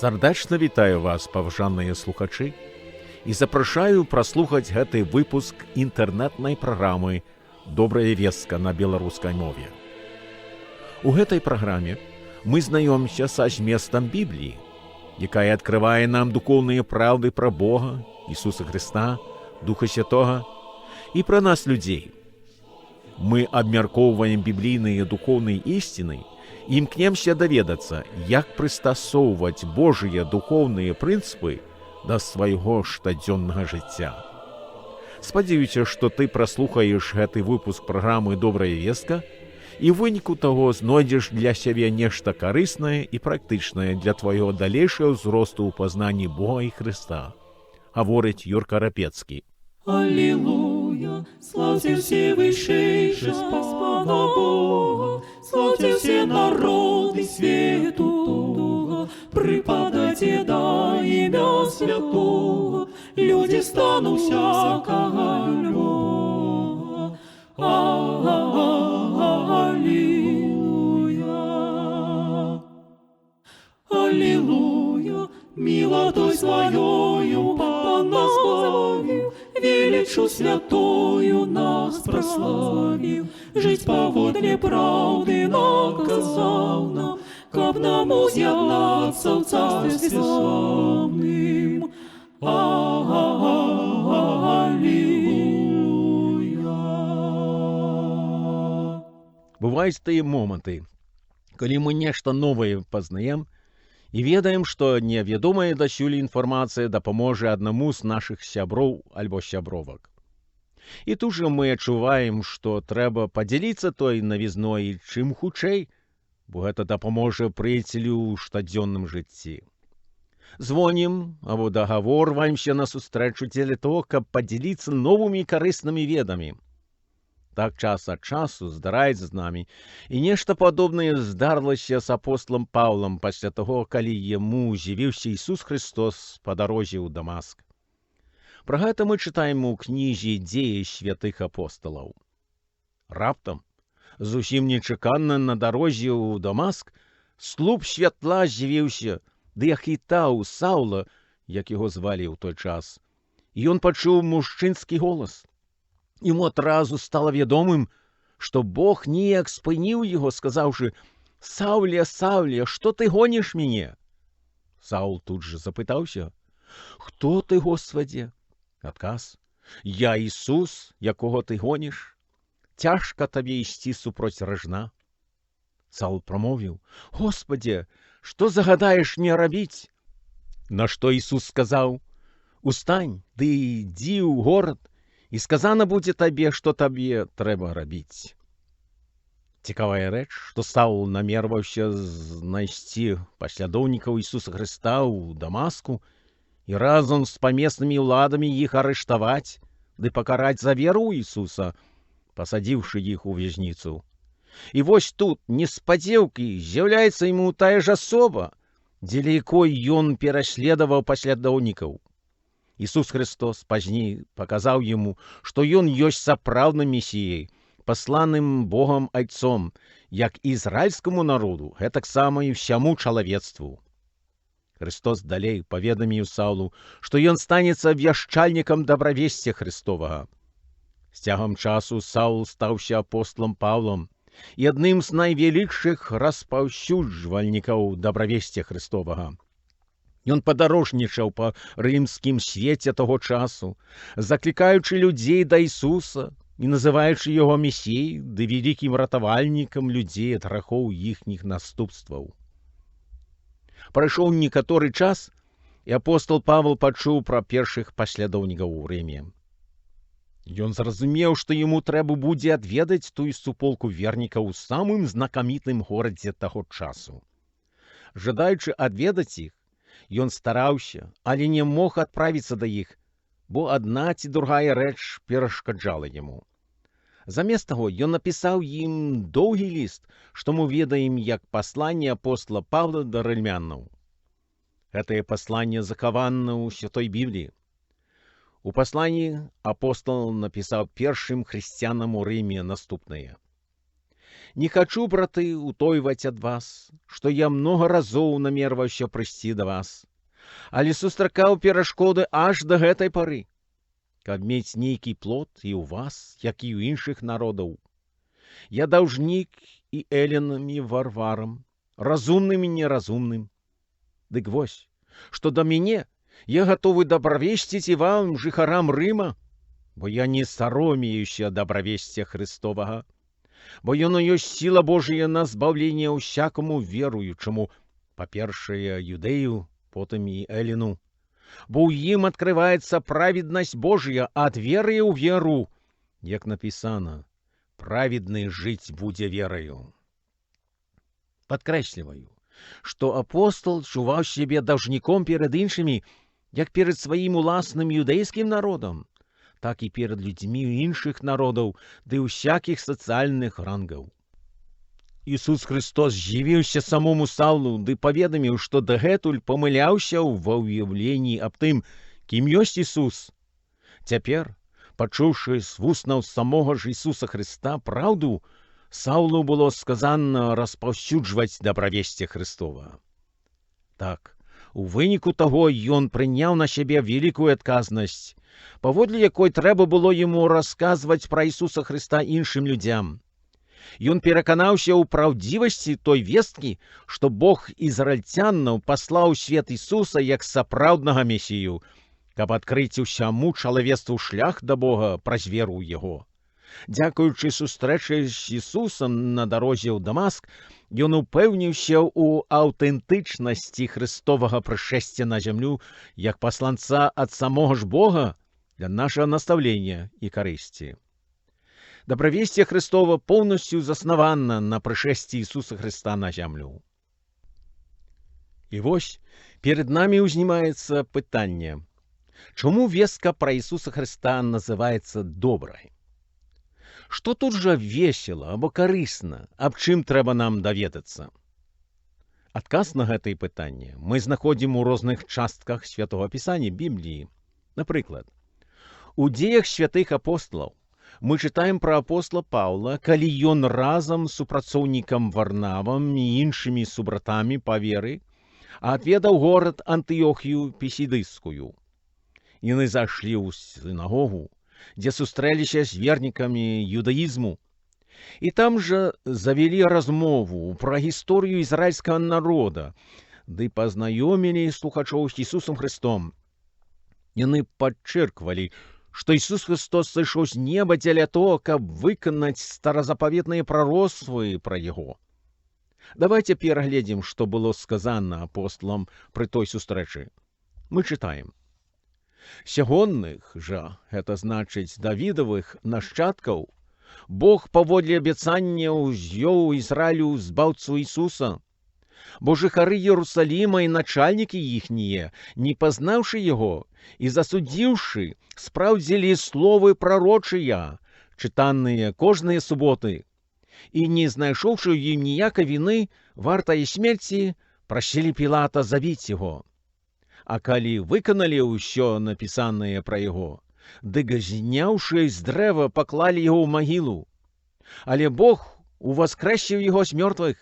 Сардэчна вітаю вас, паважаныя слухачы, і запрашаю праслухаць гэты выпуск інтэрнэтнай праграмы «Добрая вестка» на беларускай мове. У гэтай праграме мы знаёмся са зместам Бібліі, якая адкрывае нам духоўныя праўды пра Бога, Ісуса Хрыста, Духа Святога і пра нас, людзей. Мы абмяркоўваем біблійныя духоўныя ісціны і імкнемся даведацца, як прыстасоўваць Божыя духоўныя прынцыпы да свайго штодзённага жыцця. Спадзяюся, што ты праслухаеш гэты выпуск праграмы «Добрая вестка» і ў выніку таго знойдзеш для сябе нешта карыснае і практычнае для твайго далейшага ўзросту ў пазнанні Бога і Хрыста, гаворыць Юрка Рапецкі. Аллилуйя, славьте все высшейшего Господа Бога, славьте все народы свету, припадайте до имя святого, люди станут всякого Бога. Аллилуйя, аллилуйя, милотой своею Пан нас избавил, величу святою нас прославил, жить поводле правды наказал нам, каб нам уз'являться в Царстве славным. Аллилуйя. Бываюць тыя моманты, калі мы нешта новае пазнаем і ведаем, што невядомая дасюль інфармацыя дапаможа аднаму з нашых сяброў альбо сябровак. І тут жа мы адчуваем, што трэба падзяліцца той навізной чым хутчэй, бо гэта дапаможа прыяцелю ў штодзённым жыцці. Звонім або дагаворваемся на сустрэчу дзеля того, каб падзяліцца новымі карыснымі ведамі. Так час ад часу здараецца з намі, і нешта падобнае здарылася з апосталам Паўлам пасля таго, калі яму з'явіўся Ісус Христос па дарозе ў Дамаск. Пра гэта мы чытаем у кнізе «Дзеі святых апосталаў». Раптам, зусім нечакана на дарозе ў Дамаск, слуп святла з'явіўся, ды ахітаў Саўла, як яго звалі ў той час. І ён пачуў мужчынскі голас. Ему адразу стала вядомым, што Бог неяк спыніў яго, сказаўшы: «Саўле, Саўле, што ты гоніш мяне?» Саул тут жа запытаўся: «Хто ты, Господзе?» Адказ: «Я Ісус, якога ты гоніш. Цяжка табе ісці супроць ражна». Саул прамовіў: «Господзе, што загадаеш мне рабіць?» На што Ісус сказаў: «Устань, ды ідзі ў горад, і сказана будзе табе, што табе трэба рабіць». Цікавая рэч, што Саул намерваўся знайсці паслядоўнікаў Ісуса Хрыста ў Дамаску і разам з памеснымі ўладамі іх арыштаваць ды пакараць за веру ў Ісуса, пасадзіўшы іх у вязніцу. І вось тут, неспадзеўкі, з'яўляецца яму тая ж асоба, дзеля якой ён пераследаваў паслядоўнікаў. Ісус Христос пазней паказаў яму, што ён ёсць сапраўдным месіяй, пасланым Богам Айцом, як ізраільскаму народу, гэтаксама і ўсяму чалавецтву. Христос далей паведаміў Саулу, што ён станецца вяшчальнікам дабравесця Христовага. З цягам часу Саул стаўся апосталам Паўлам і адным з найвялікшых распаўсюджвальнікаў дабравесця Христовага. Ён падарожнічаў па рымскім свеце таго часу, заклікаючы людзей да Ісуса і называючы яго месіяй ды вялікім ратавальнікам людзей ад грахоў іхніх наступстваў. Прайшоў некаторы час, і апостал Павел пачуў пра першых паслядоўнікаў у Рыме. Ён зразумеў, што яму трэба будзе адведаць тую суполку вернікаў у самым знакамітым горадзе таго часу. Жадаючы адведаць іх, ён стараўся, але не мог адправіцца да іх, бо адна ці другая рэч перашкаджала яму. Замест таго ён напісаў ім доўгі ліст, што мы ведаем як пасланне апостала Павла да рымлянаў. Гэтае пасланне захавана ў Святой Бібліі. У пасланні апостал напісаў першым хрысціянам у Рыме наступнае: Не хочу, браты, утойваць ад вас, што я много разоў намерваўся прыйсці да вас, але сустракаў перашкоды аж да гэтай пары, каб мець нейкі плод і ў вас, як і ў іншых народаў. Я даўжнік і эллінам, і варварам, разумным і неразумным. Дык вось, што да мяне, я гатовы дабравесціць і вам, жыхарам Рыма, бо я не саромеюся дабравесця Христовага, бо яно ёсць сіла Божия на збаўленне ўсякаму веруючаму, па-першае, юдэю, потым і элліну, бо ў ім адкрываецца праведнасць Божия ад веры ў веру, як напісана, праведны жыць будзе вераю. Падкрэсліваю, што апостол чуваў сябе даўжніком перад іншымі, як перад сваім уласным юдэйскім народам, так і перад людзьмі іншых народаў ды ўсякіх сацыяльных рангаў. Ісус Христос з'явіўся самому Саўлу ды паведаміў, што дагэтуль памыляўся ва ўяўленні аб тым, кім ёсць Ісус. Цяпер, пачуўшы з вуснаў самога ж Ісуса Христа праўду, Саўлу было сказана распаўсюджваць дабравесце Христова. Так, у выніку таго ён прыняў на сябе вялікую адказнасць, паводле якой трэба было яму расказваць пра Ісуса Христа іншым людзям. Ён пераканаўся ў праўдзівасці той весткі, што Бог ізраільцянаў паслаў у свет Ісуса як сапраўднага месію, каб адкрыць усяму чалавецтву шлях да Бога праз веру ў яго. Дзякуючы сустрэчы з Ісусам на дарозе ў Дамаск, ён упэўніўся ў аўтэнтычнасці Христовага прышэсця на зямлю як пасланца ад самога ж Бога для нашага настаўлення і карысці. Дабравесце Христова поўнасцю заснавана на прышэсці Ісуса Христа на зямлю. І вось перед намі ўзнімаецца пытанне, чаму вестка пра Ісуса Христа называецца добрай? Што тут жа весела або карысна, аб чым трэба нам даведацца? Адказ на гэтае пытанне мы знаходзім у розных частках Святога Пісання Бібліі. Напрыклад, у дзеях святых апосталаў мы чытаем пра апостола Паўла, калі ён разам з супрацоўнікам Варнавам і іншымі субратамі па веры адведаў горад Антыёхію Пісідыйскую. Яны зайшлі ў сінагогу, дзе сустрэліся з вернікамі юдаізму, і там жа завялі размову пра гісторыю ізраільскага народа, ды пазнаёмілі слухачоў з Ісусам Христом. Яны падчэрквалі, што Ісус Христос сышоў з неба дзеля того, каб выканаць старазапаветныя прароцтвы пра яго. Давайте перагледзім, што было сказана апосталам пры той сустрэчы. Мы чытаем. Сягонных жа, гэта значыць Давідавых нашчадкаў, Бог паводле абяцання ўзвёў Ізраілю збаўцу Ісуса, бо жыхары Іерусаліма і начальнікі іхнія, не пазнаўшы яго і засудзіўшы, спраўдзілі словы прарочыя, чытаныя кожныя суботы, і не знайшоўшы ў ім ніякай віны вартае смерці, прасілі Пілата забіць яго. А калі выканалі ўсё напісанае пра яго, дык зняўшы з дрэва паклалі яго ў магілу. Але Бог уваскрэсіў яго з мёртвых.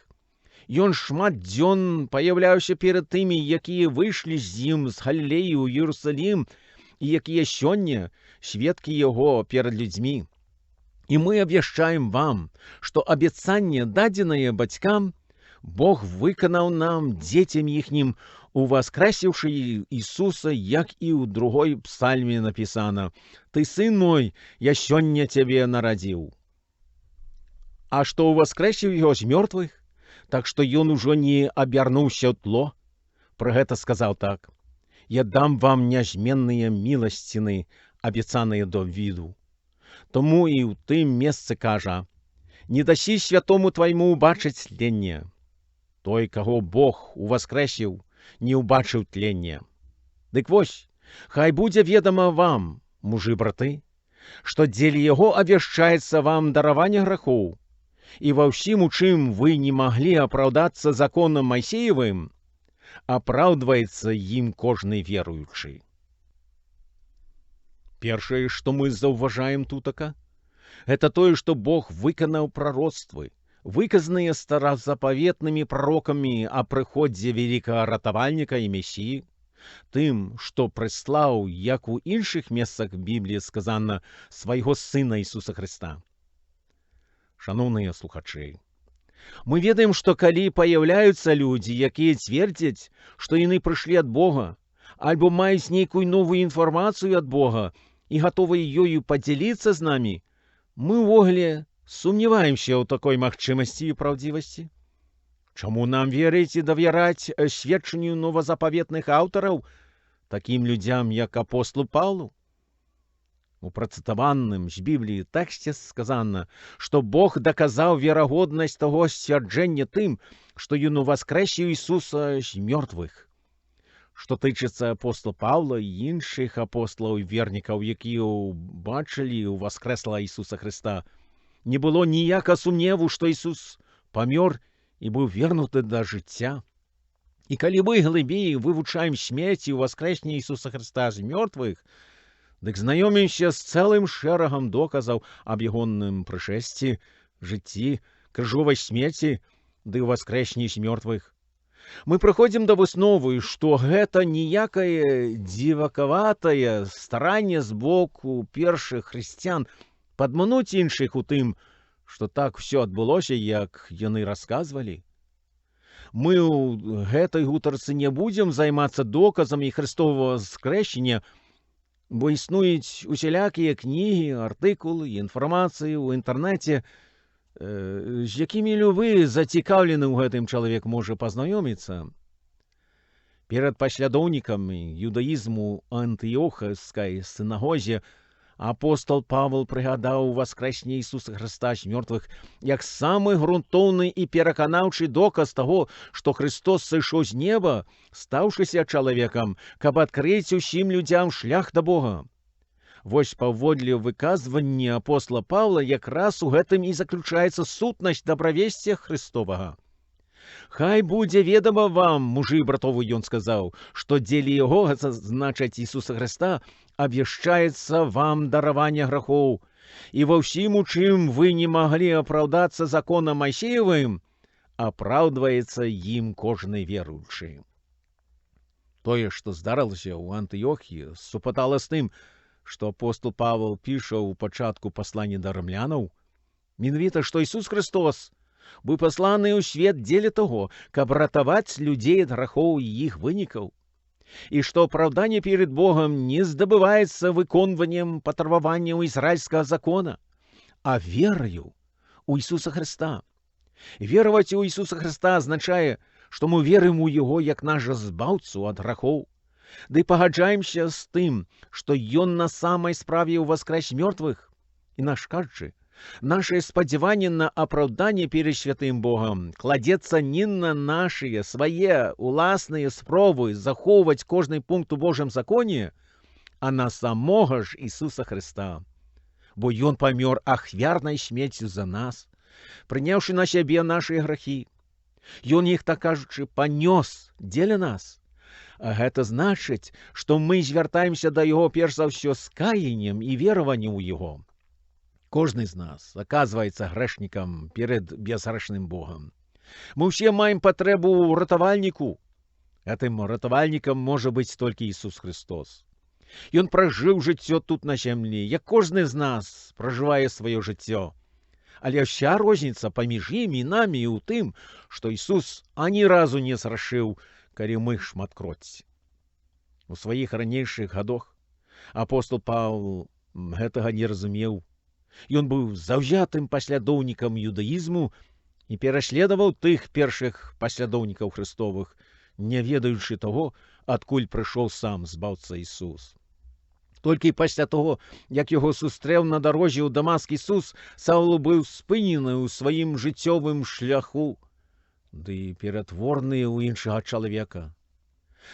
Ён шмат дзён паяўляўся перад тымі, якія выйшлі з ім з Галілеі ў Іерусалім і якія сёння сведкі яго перад людзьмі. І мы абвяшчаем вам, што абяцанне, дадзенае бацькам, Бог выканаў нам, дзецям іхнім, уваскрэсіўшы Ісуса, як і ў другой псальме напісана: «Ты, сын мой, я сёння цябе нарадзіў». А што уваскрэсіў яго з мёртвых, так што ён ужо не абярнуўся ў тло, пра гэта сказаў так: «Я дам вам нязменныя міласціны, абяцаныя Давіду». Тому і ў тым месцы кажа: «Не дасі святому твайму убачыць тленне». Той, каго Бог уваскрэсіў, не ўбачыў тлення. Дык вось, хай будзе ведама вам, мужы-браты, што дзеля яго абвяшчаецца вам дараванне грахоў, і ва ўсім, у чым вы не маглі апраўдацца законам Майсеевым, апраўдваецца ім кожны веруючы. Першае, што мы заўважаем тутака, гэта тое, што Бог выканаў прароцтвы, выказаныя старазапаветнымі пророкамі о прыходзе вялікага ратавальніка і месіі, тым, што прыслаў, як у іншых месцах Бібліі сказана, свайго Сына Ісуса Христа. Шаноўныя слухачы, мы ведаем, што калі паяўляюцца людзі, якія цвердзяць, што яны прыйшлі ад Бога, альбо маюць нейкую новую інфармацыю ад Бога і гатовыя ёю падзяліцца з намі, мы ўвогуле сумняваемся ў такой магчымасці і праўдзівасці. Чаму нам верыць і давяраць сведчанню новазапаветных аўтараў, такім людзям, як апостол Паўлу? У працытаваным з Бібліі тэксце сказана, што Бог даказаў верагоднасць таго сцвярджэння тым, што ён уваскрэсіў Ісуса з мёртвых. Што тычыцца апостола Паўла і іншых апосталаў-вернікаў, якія бачылі уваскрэсла Ісуса Христа, не было ніякага сумневу, што Ісус памёр і быў вернуты да жыцця. І калі мы глыбей вывучаем смерць і ўваскрэсенне Ісуса Христа з мёртвых, дык знаёмімся з цэлым шэрагам доказаў аб ягоным прышэсці, жыцці, крыжовай смерці ды ўваскрэсенні з мёртвых. Мы прыходзім да высновы, што гэта ніякае дзівакаватае старанне з боку першых хрысціян падмануць іншых у тым, што так усё адбылося, як яны расказвалі. Мы ў гэтай гутарцы не будзем займацца доказамі Христовага скрэсення, бо існуюць усялякія кнігі, артыкулы і інфармацыі ў інтэрнэце, з якімі любы зацікаўлены ў гэтым чалавек можа пазнаёміцца. Перад паслядоўнікамі юдаізму антыёхаскай сінагозе апостол Павел прыгадаў уваскрэсенне Ісуса Христа з мёртвых як самы грунтоўны і пераканаўчы доказ таго, што Христос сышоў з неба, стаўшыся чалавекам, каб адкрыць усім людзям шлях да Бога. Вось паводле выказвання апостола Павла якраз у гэтым і заключаецца сутнасць дабравесця Христовага. «Хай будзе ведама вам, мужы братовы, ён сказаў, што дзеля яго, значыць Ісуса Христа, абвяшчаецца вам дараванне грахоў, і ва ўсім, у чым вы не маглі апраўдацца законам Майсеевым, апраўдваецца ім кожны веруючы». Тое, што здарылася ў Антыёхіі, супадала з тым, што апостол Павел піша ў пачатку паслання да рымлянаў, менавіта, што Ісус Христос быў пасланы ў свет дзеля таго, каб ратаваць людзей ад грахоў і іх вынікаў, і што апраўданне перед Богам не здабываецца выконваннем патрабаванняў ізраільскага закона, а вераю ў Ісуса Христа. Вераваць у Ісуса Христа азначае, што мы верым у Яго як наша збаўцу ад грахоў, ды пагаджаемся з тым, што Ён на самай справе ўваскрэс мёртвых, інакш, наше спадзяванне на апраўданне перед святым Богам кладзецца не на нашыя свае уласныя спробы захоўваць кожны пункт у Божым законе, а на самога ж Ісуса Христа. Бо Ён памёр ахвярнай смерцю за нас, прыняўшы на сябе нашы грахі. Ён іх, так кажучы, панёс дзеля нас. А гэта значыць, што мы звяртаемся да Яго перш за ўсё з каяннем і вераваннем у Яго. Кожны з нас аказваецца грэшнікам перед безгрэшным Богам. Мы ўсе маем патрэбу ў ратавальніку. Гэтым ратавальнікам можа быць толькі Ісус Христос. Ён пражыў жыццё тут на зямлі, як кожны з нас пражывае сваё жыццё. Але ўся розніца паміж ім і намі ў тым, што Ісус ані разу не згрэшыў, калі мы шматкроць. У сваіх ранейшых гадах апостол Павел гэтага не разумеў. Ён быў заўзятым паслядоўнікам юдаізму і пераследаваў тых першых паслядоўнікаў Христовых, не ведаючы таго, адкуль прыйшоў сам збаўца Ісус. Толькі пасля таго, як яго сустрэў на дарозе ў Дамаск Ісус, Саўл быў спынены ў сваім жыццёвым шляху, ды ператвораны ў іншага чалавека.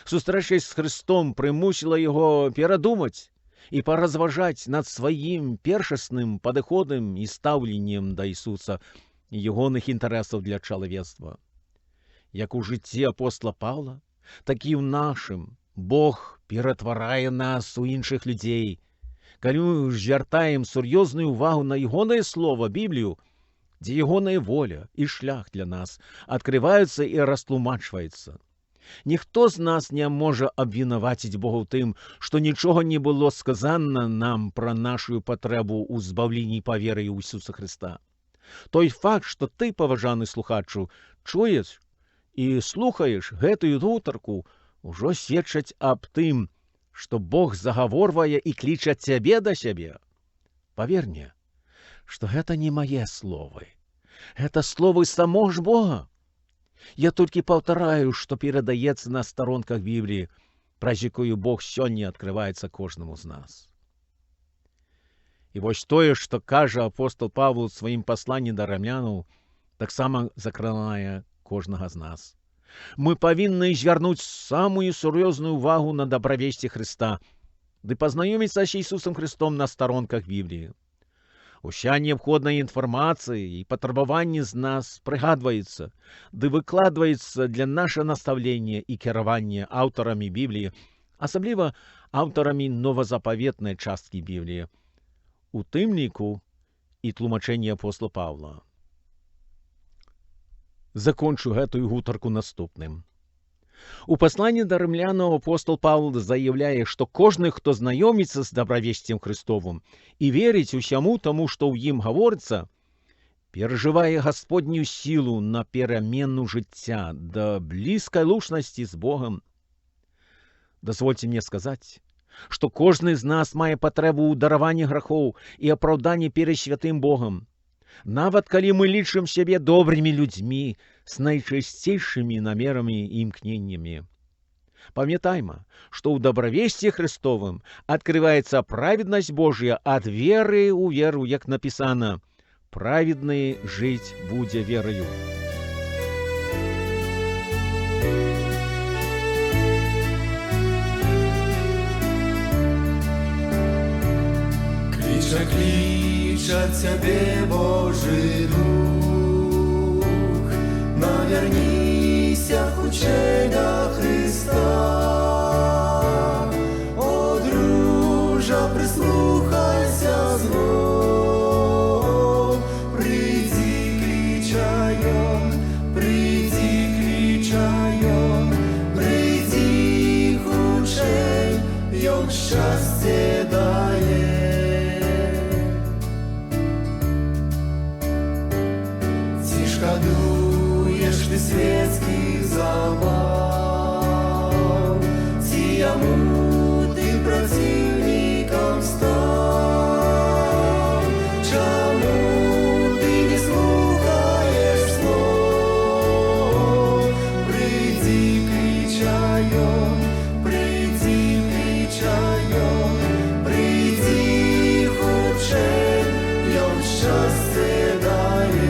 Сустрэча з Христом прымусіла яго перадумаць і паразважаць над сваім першасным падыходам і стаўленнем да Ісуса і ягоных інтарэсаў для чалавецтва. Як у жыцці апостола Паўла, так і ў нашым Бог ператварае нас у іншых людзей. Калі мы звяртаем сур'ёзную ўвагу на ягонае слова, Біблію, где ягоная воля и шлях для нас открываются и растлумачваюцца. Ніхто з нас не можа абвінаваціць Бога ў тым, што нічога не было сказана нам пра нашу патрэбу ў збаўленні па веры ў Ісуса Христа. Той факт, што ты, паважаны слухачу, чуеш і слухаеш гэтую гутарку, ужо сведчаць аб тым, што Бог загаворвае і кліча цябе да сябе. Павер мне, што гэта не мае словы. Гэта словы самого ж Бога. Я толькі паўтараю, што перадаецца на старонках Бібліі, праз якую Бог сёння адкрываецца кожнаму з нас. І вось тое, што кажа апостол Павел у сваім пасланні да рамлянаў, таксама закранае кожнага з нас. Мы павінны звярнуць самую сур'ёзную ўвагу на дабравесці Христа, ды пазнаёміцца з Ісусам Христом на старонках Бібліі. Уся неабходная інфармацыя і патрабаванні з нас прыгадваецца, ды выкладваецца для наша настаўлення і кіравання аўтарамі Бібліі, асабліва аўтарамі новазапаветнай часткі Бібліі, у тым ліку і тлумачэнні апостола Павла. Закончу гэтую гутарку наступным. У пасланні да рымлянаў апостол Павел заяўляе, што кожны, хто знаёміцца з дабравесцем Христовым і верыць усяму таму, што ў ім гаворыцца, перажывае Гасподнюю сілу на перамену жыцця да блізкай лучнасці з Богам. Дазвольце мне сказаць, што кожны з нас мае патрэбу ў дараванні грахоў і апраўданні перад святым Богам. Нават калі мы лічым сябе добрымі людзьмі з найчысцейшымі намерамі і імкненнямі. Памятайма, што ў дабравесці Христовым адкрываецца праведнасць Божия ад веры ў веру, як напісана: «Праведны жыць будзе верою». Клича Тебе, Божий Дух, навернися хутчэй до Христа. О, дружа, прислухайся знов, приди, клича Ён, приди хутчэй, Ён щастя дає. Шкадуєш ти світських забав, ці яму ти противником став, чому ти не слухаєш слов? Приди, клича Ён, приди хутчэй, Ён щастя дає.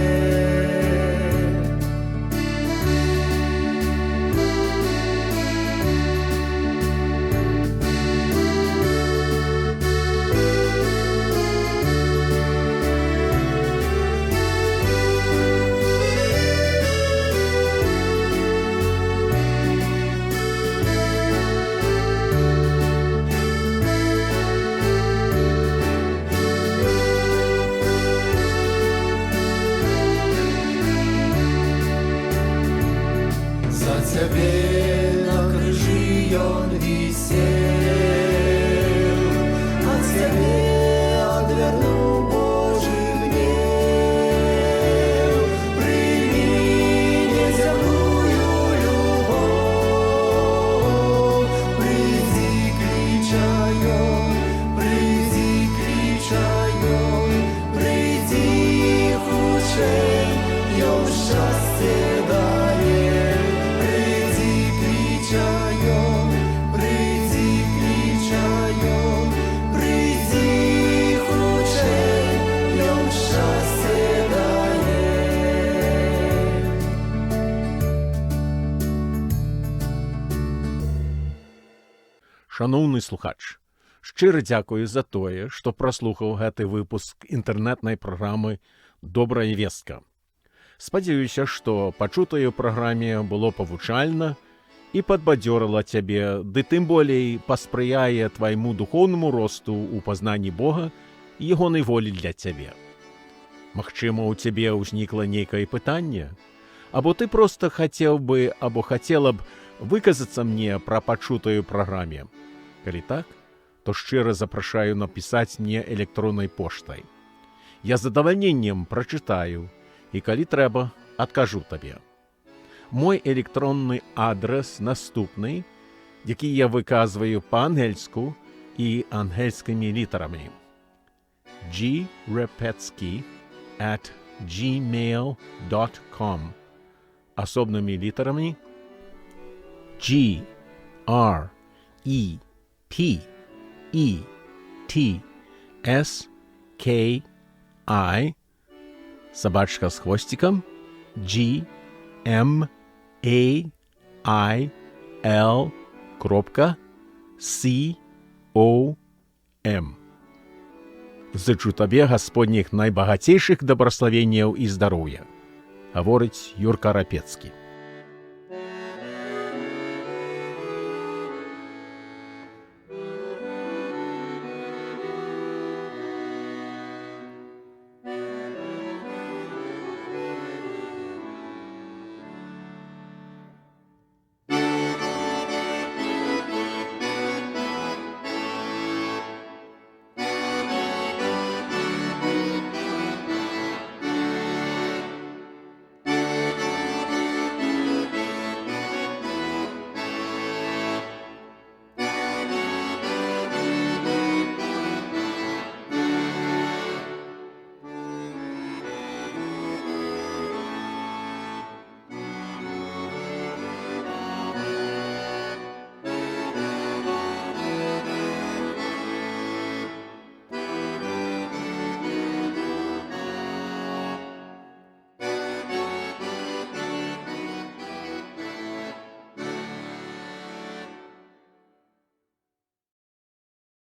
Тебе на крыжи Ён висел, от Тебе отвернул Божий гнев. Прими неземную любовь, приди, клича Ён, приди хутчэй, Ён щастя дає. Шановний слухач, щиро дякую за тое, што праслухаў гэты выпуск інтэрнэтнай праграмы «Добрая вестка». Спадзяюся, што пачутае ў праграме было павучальна і падбадзёрыла цябе, ды тым болей паспрыяе твайму духоўнаму росту ў пазнанні Бога і ягонай волі для цябе. Магчыма, у цябе ўзнікла нейкае пытанне? Або ты проста хацеў бы, або хацела б выказацца мне пра пачутую праграме? Калі так, то шчыра запрашаю напісаць мне электроннай поштай. Я з задавальненнем прачытаю, і калі трэба, адкажу табе. Мой электронны адрес наступны, які я выказваю па-ангельску і ангельскімі літарамі. grepetsky@gmail.com. Асобнымі літарамі GREPETSKI собачка з хвостиком gmail.com. Зычу табе гасподніх найбагацейшых дабраславенняў і здароўя. Гаворыць Юрка Рапецкі.